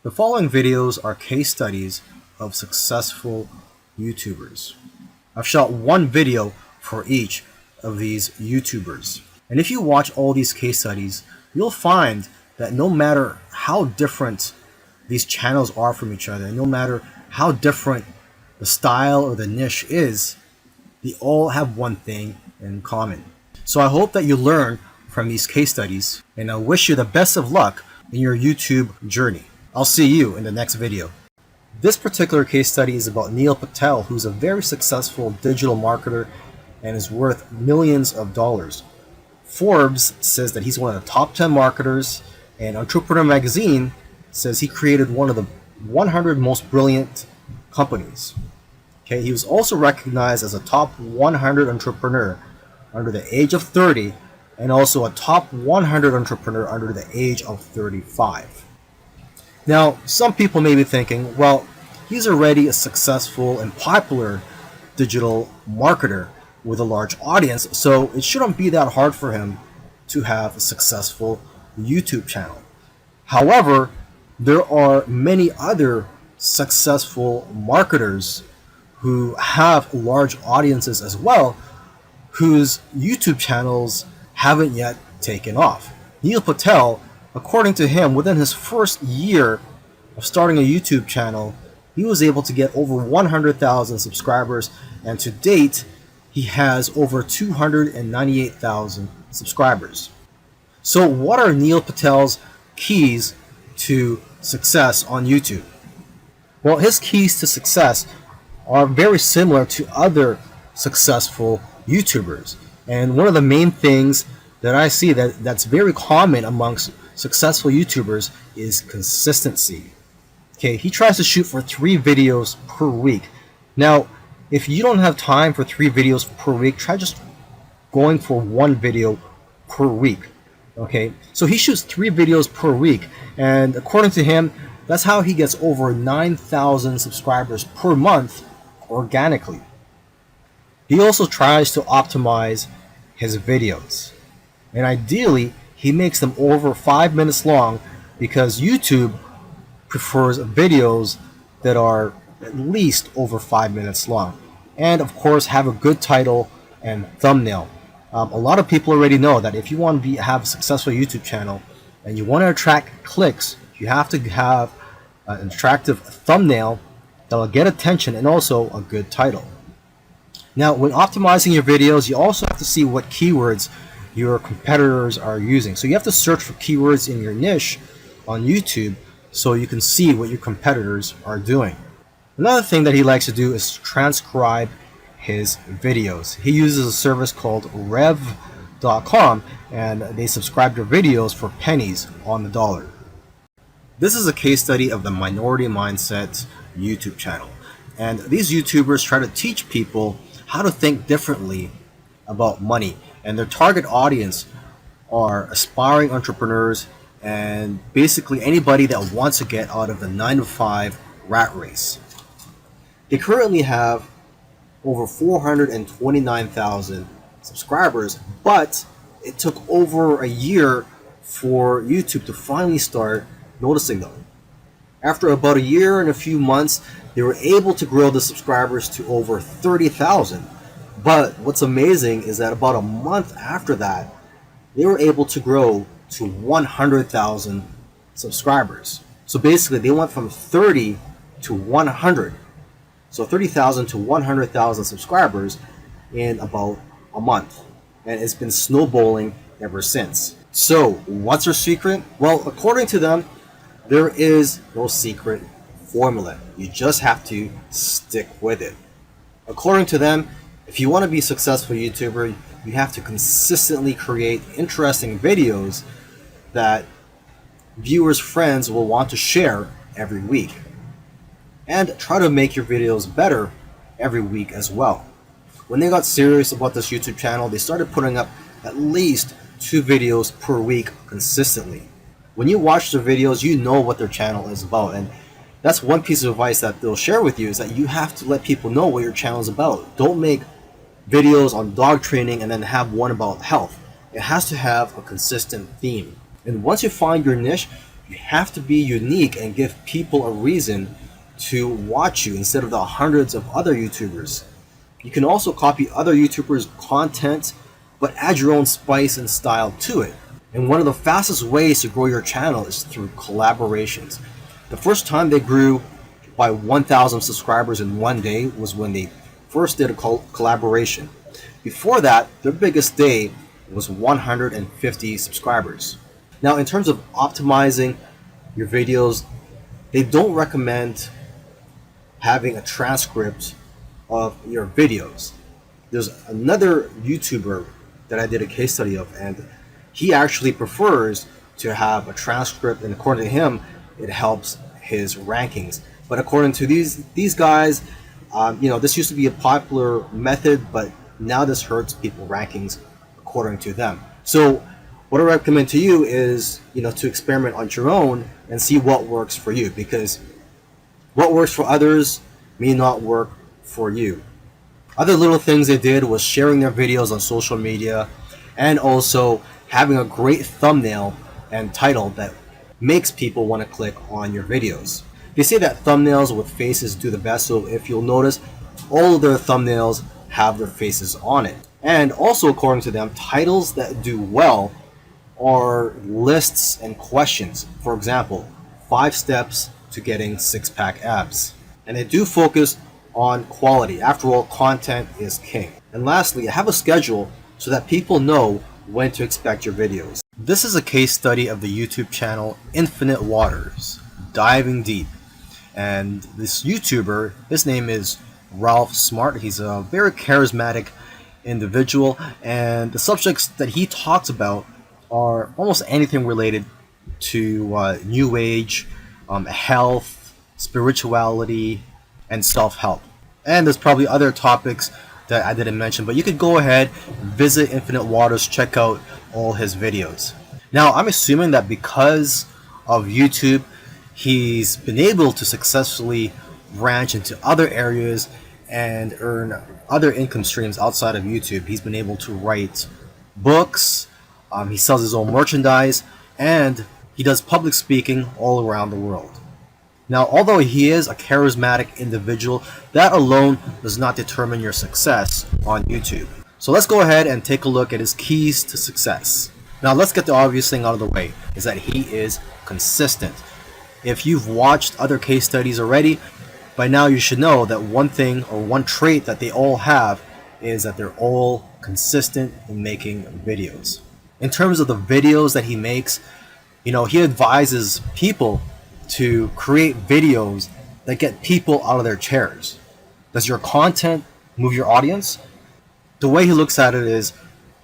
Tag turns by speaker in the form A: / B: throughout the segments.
A: The following videos are case studies of successful YouTubers. I've shot one video for each of these YouTubers. And if you watch all these case studies, you'll find that no matter how different these channels are from each other, and no matter how different the style or the niche is, they all have one thing in common. So I hope that you learn from these case studies, and I wish you the best of luck in your YouTube journey. I'll see you in the next video. This particular case study is about Neil Patel, who's a very successful digital marketer and is worth millions of dollars. Forbes says that he's one of the top 10 marketers, and Entrepreneur Magazine says he created one of the 100 most brilliant companies. Okay, he was also recognized as a top 100 entrepreneur under the age of 30 and also a top 100 entrepreneur under the age of 35. Now, some people may be thinking, well, he's already a successful and popular digital marketer with a large audience, so it shouldn't be that hard for him to have a successful YouTube channel. However, there are many other successful marketers who have large audiences as well, whose YouTube channels haven't yet taken off. Neil Patel, according to him, within his first year of starting a YouTube channel, he was able to get over 100,000 subscribers, and to date, he has over 298,000 subscribers. So what are Neil Patel's keys to success on YouTube? Well, his keys to success are very similar to other successful YouTubers. And one of the main things that I see that's very common amongst successful YouTubers is consistency. Okay, he tries to shoot for 3 videos per week. Now, if you don't have time for 3 videos per week, try just going for 1 video per week. Okay, so he shoots 3 videos per week, and according to him, that's how he gets over 9,000 subscribers per month organically. He also tries to optimize his videos, and ideally he makes them over 5 minutes long, because YouTube prefers videos that are at least over 5 minutes long, and of course have a good title and thumbnail. A lot of people already know that if you want to have a successful YouTube channel and you want to attract clicks, you have to have an attractive thumbnail that will get attention and also a good title. Now, when optimizing your videos, you also have to see what keywords your competitors are using. So you have to search for keywords in your niche on YouTube so you can see what your competitors are doing. Another thing that he likes to do is transcribe his videos. He uses a service called rev.com, and they subscribe to videos for pennies on the dollar. This is a case study of the Minority Mindset YouTube channel. And these YouTubers try to teach people how to think differently about money. And their target audience are aspiring entrepreneurs and basically anybody that wants to get out of the 9-to-5 rat race. They currently have over 429,000 subscribers, but it took over a year for YouTube to finally start noticing them. After about a year and a few months, they were able to grow the subscribers to over 30,000. But what's amazing is that about a month after that, they were able to grow to 100,000 subscribers. So basically, they went from 30 to 100. So 30,000 to 100,000 subscribers in about a month. And it's been snowballing ever since. So what's their secret? Well, according to them, there is no secret formula. You just have to stick with it. According to them, if you want to be a successful YouTuber, you have to consistently create interesting videos that viewers' friends will want to share every week. And try to make your videos better every week as well. When they got serious about this YouTube channel, they started putting up at least 2 videos per week consistently. When you watch their videos, you know what their channel is about, and that's one piece of advice that they'll share with you, is that you have to let people know what your channel is about. Don't make videos on dog training and then have one about health. It has to have a consistent theme. And once you find your niche, You have to be unique and give people a reason to watch you instead of the hundreds of other YouTubers. You can also copy other YouTubers' content, but add your own spice and style to it. And one of the fastest ways to grow your channel is through collaborations. The first time they grew by 1,000 subscribers in one day was when they first did a collaboration. Before that, their biggest day was 150 subscribers. Now, in terms of optimizing your videos, they don't recommend having a transcript of your videos. There's another YouTuber that I did a case study of, and he actually prefers to have a transcript, and according to him, it helps his rankings. But according to these guys, this used to be a popular method, but now this hurts people rankings according to them. So what I recommend to you is, to experiment on your own and see what works for you, because what works for others may not work for you. Other little things they did was sharing their videos on social media, and also having a great thumbnail and title that makes people want to click on your videos. They say that thumbnails with faces do the best, so if you'll notice, all of their thumbnails have their faces on it. And also, according to them, titles that do well are lists and questions. For example, 5 steps to getting 6-pack abs. And they do focus on quality. After all, content is king. And lastly, have a schedule so that people know when to expect your videos. This is a case study of the YouTube channel Infinite Waters, diving deep. And this YouTuber, his name is Ralph Smart. He's a very charismatic individual, and the subjects that he talks about are almost anything related to New Age, health, spirituality, and self-help. And there's probably other topics that I didn't mention, but you could go ahead, visit Infinite Waters, check out all his videos. Now, I'm assuming that because of YouTube, he's been able to successfully branch into other areas and earn other income streams outside of YouTube. He's been able to write books, he sells his own merchandise, and he does public speaking all around the world. Now, although he is a charismatic individual, that alone does not determine your success on YouTube. So let's go ahead and take a look at his keys to success. Now, let's get the obvious thing out of the way, is that he is consistent. If you've watched other case studies already, by now you should know that one thing or one trait that they all have is that they're all consistent in making videos. In terms of the videos that he makes, he advises people to create videos that get people out of their chairs. Does your content move your audience? The way he looks at it is,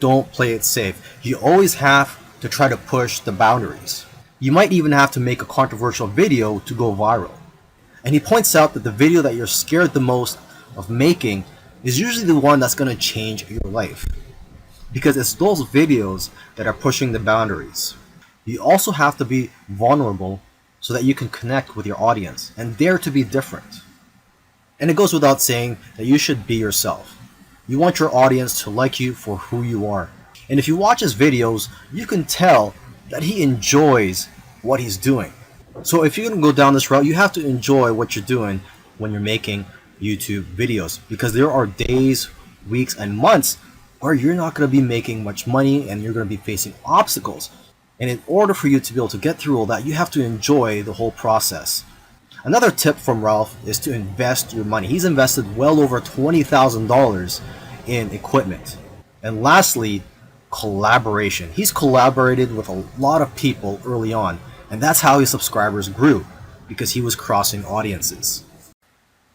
A: don't play it safe. You always have to try to push the boundaries. You might even have to make a controversial video to go viral. And he points out that the video that you're scared the most of making is usually the one that's going to change your life, because it's those videos that are pushing the boundaries. You also have to be vulnerable so that you can connect with your audience and dare to be different. And it goes without saying that you should be yourself. You want your audience to like you for who you are. And if you watch his videos, you can tell that he enjoys what he's doing. So if you're going to go down this route, you have to enjoy what you're doing when you're making YouTube videos, because there are days, weeks, and months where you're not going to be making much money and you're going to be facing obstacles. And in order for you to be able to get through all that, you have to enjoy the whole process. Another tip from Ralph is to invest your money. He's invested well over $20,000 in equipment. And lastly, collaboration. He's collaborated with a lot of people early on, and that's how his subscribers grew, because he was crossing audiences.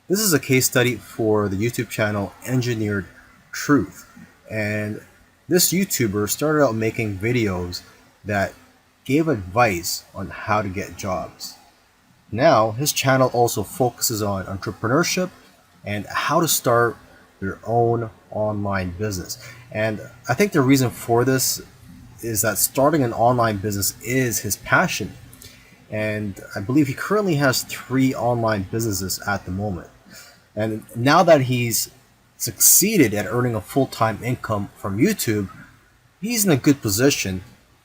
A: This is a case study for the YouTube channel Engineered Truth. And this YouTuber started out making videos that gave advice on how to get jobs. Now, his channel also focuses on entrepreneurship and how to start your own online business. And I think the reason for this is that starting an online business is his passion. And I believe he currently has 3 online businesses at the moment. And now that he's succeeded at earning a full-time income from YouTube, he's in a good position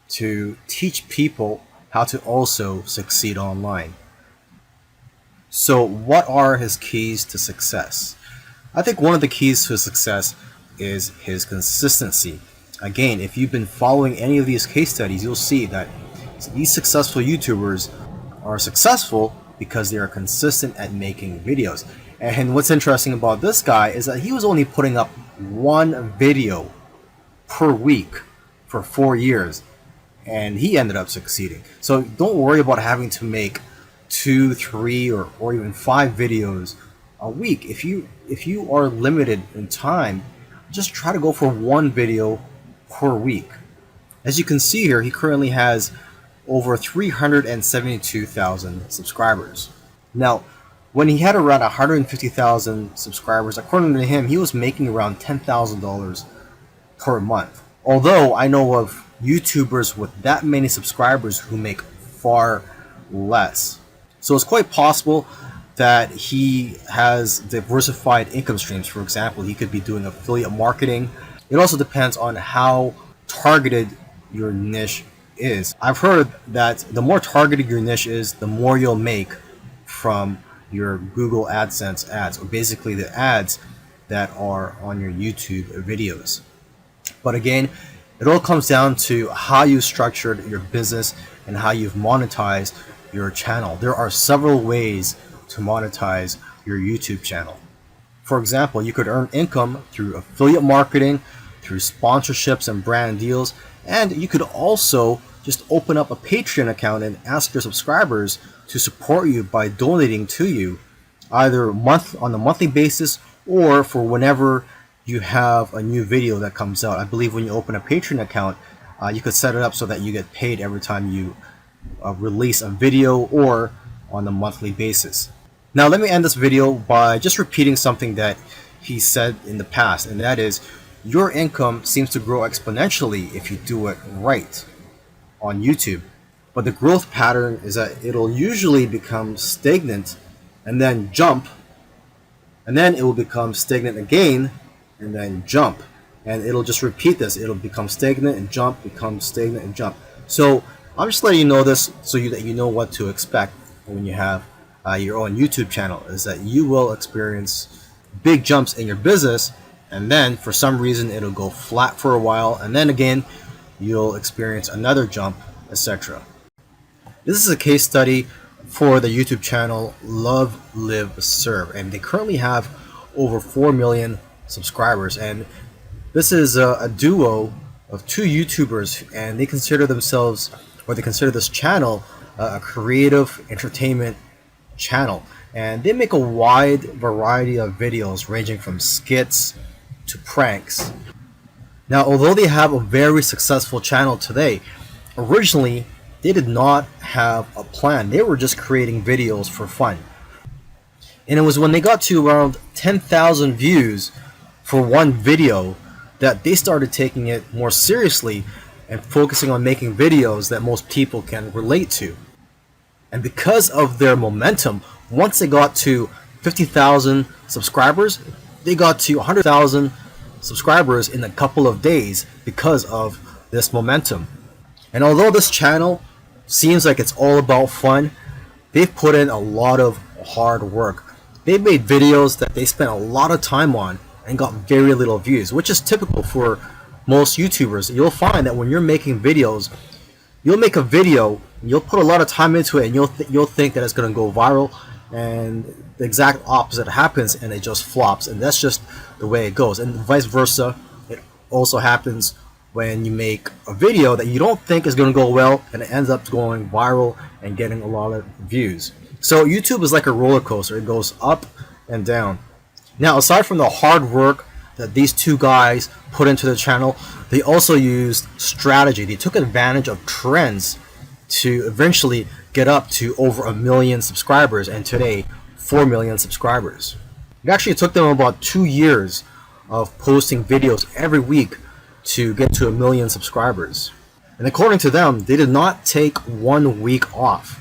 A: to teach people how to also succeed online. So what are his keys to success? I think one of the keys to success is his consistency. Again, if you've been following any of these case studies, you'll see that these successful YouTubers are successful because they are consistent at making videos. And what's interesting about this guy is that he was only putting up one video per week for 4 years, and he ended up succeeding. So don't worry about having to make 2, 3, or even 5 videos a week. If you are limited in time, just try to go for one video per week. As you can see here, he currently has over 372,000 subscribers. Now, when he had around 150,000 subscribers, according to him, he was making around $10,000 per month. Although I know of YouTubers with that many subscribers who make far less. So it's quite possible that he has diversified income streams. For example, he could be doing affiliate marketing. It also depends on how targeted your niche is. I've heard that the more targeted your niche is, the more you'll make from your Google AdSense ads, or basically the ads that are on your YouTube videos. But again, it all comes down to how you structured your business and how you've monetized your channel. There are several ways to monetize your YouTube channel. For example, you could earn income through affiliate marketing, through sponsorships and brand deals, and you could also just open up a Patreon account and ask your subscribers to support you by donating to you, either on a monthly basis or for whenever you have a new video that comes out. I believe when you open a Patreon account, you could set it up so that you get paid every time you release a video, or on a monthly basis. Now let me end this video by just repeating something that he said in the past, and that is, your income seems to grow exponentially if you do it right on YouTube. But the growth pattern is that it'll usually become stagnant and then jump, and then it will become stagnant again and then jump, and it'll just repeat this. It'll become stagnant and jump, become stagnant and jump. So I'm just letting you know this so that you know what to expect when you have your own YouTube channel, is that you will experience big jumps in your business, and then for some reason it'll go flat for a while, and then again you'll experience another jump, etc. This is a case study for the YouTube channel Love, Live, Serve, and they currently have over 4 million subscribers, and this is a duo of 2 YouTubers, and they consider themselves, or they consider this channel, a creative entertainment channel, and they make a wide variety of videos ranging from skits to pranks. Now, although they have a very successful channel today, originally they did not have a plan. They were just creating videos for fun. And it was when they got to around 10,000 views for one video that they started taking it more seriously and focusing on making videos that most people can relate to. And because of their momentum, once they got to 50,000 subscribers, they got to 100,000 subscribers in a couple of days because of this momentum. And although this channel seems like it's all about fun, they've put in a lot of hard work. They've made videos that they spent a lot of time on and got very little views, which is typical for most YouTubers. You'll find that when you're making videos, you'll make a video, you'll put a lot of time into it, and you'll think that it's going to go viral, and the exact opposite happens, and it just flops. And that's just the way it goes. And vice versa, it also happens when you make a video that you don't think is going to go well, and it ends up going viral and getting a lot of views. So YouTube is like a roller coaster. It goes up and down. Now, aside from the hard work that these 2 guys put into the channel, they also used strategy. They took advantage of trends to eventually get up to over 1 million subscribers, and today 4 million subscribers. It actually took them about 2 years of posting videos every week to get to 1 million subscribers. And according to them, they did not take 1 week off.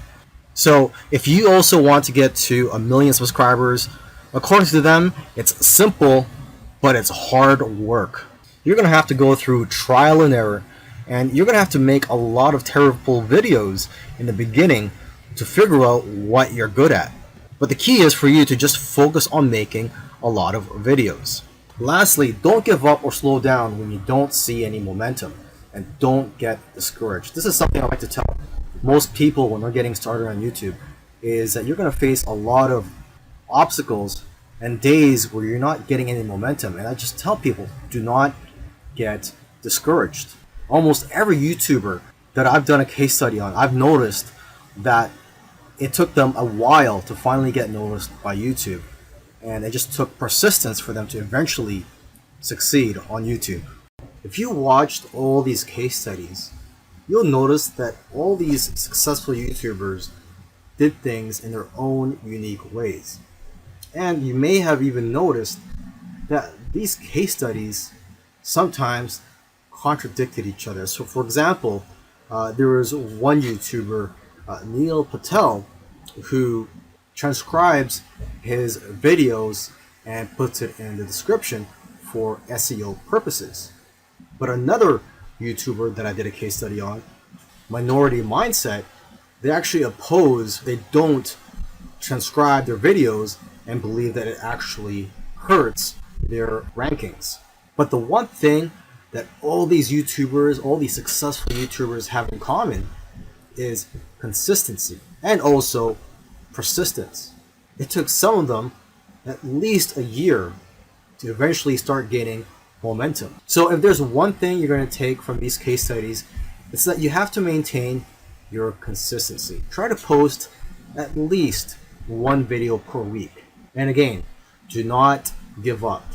A: So if you also want to get to 1 million subscribers, according to them, it's simple, but it's hard work. You're going to have to go through trial and error. And you're going to have to make a lot of terrible videos in the beginning to figure out what you're good at. But the key is for you to just focus on making a lot of videos. Lastly, don't give up or slow down when you don't see any momentum, and don't get discouraged. This is something I like to tell most people when they're getting started on YouTube, is that you're going to face a lot of obstacles and days where you're not getting any momentum. And I just tell people, do not get discouraged. Almost every YouTuber that I've done a case study on, I've noticed that it took them a while to finally get noticed by YouTube. And it just took persistence for them to eventually succeed on YouTube. If you watched all these case studies, you'll notice that all these successful YouTubers did things in their own unique ways. And you may have even noticed that these case studies sometimes contradicted each other. So for example, there was one YouTuber, Neil Patel, who transcribes his videos and puts it in the description for SEO purposes. But another YouTuber that I did a case study on, Minority Mindset, they actually oppose, they don't transcribe their videos and believe that it actually hurts their rankings. But the one thing that all these YouTubers, all these successful YouTubers have in common is consistency and also persistence. It took some of them at least a year to eventually start gaining momentum. So if there's one thing you're going to take from these case studies, it's that you have to maintain your consistency. Try to post at least one video per week. And again, do not give up.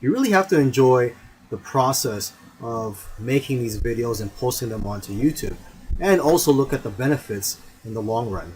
A: You really have to enjoy the process of making these videos and posting them onto YouTube, and also look at the benefits in the long run.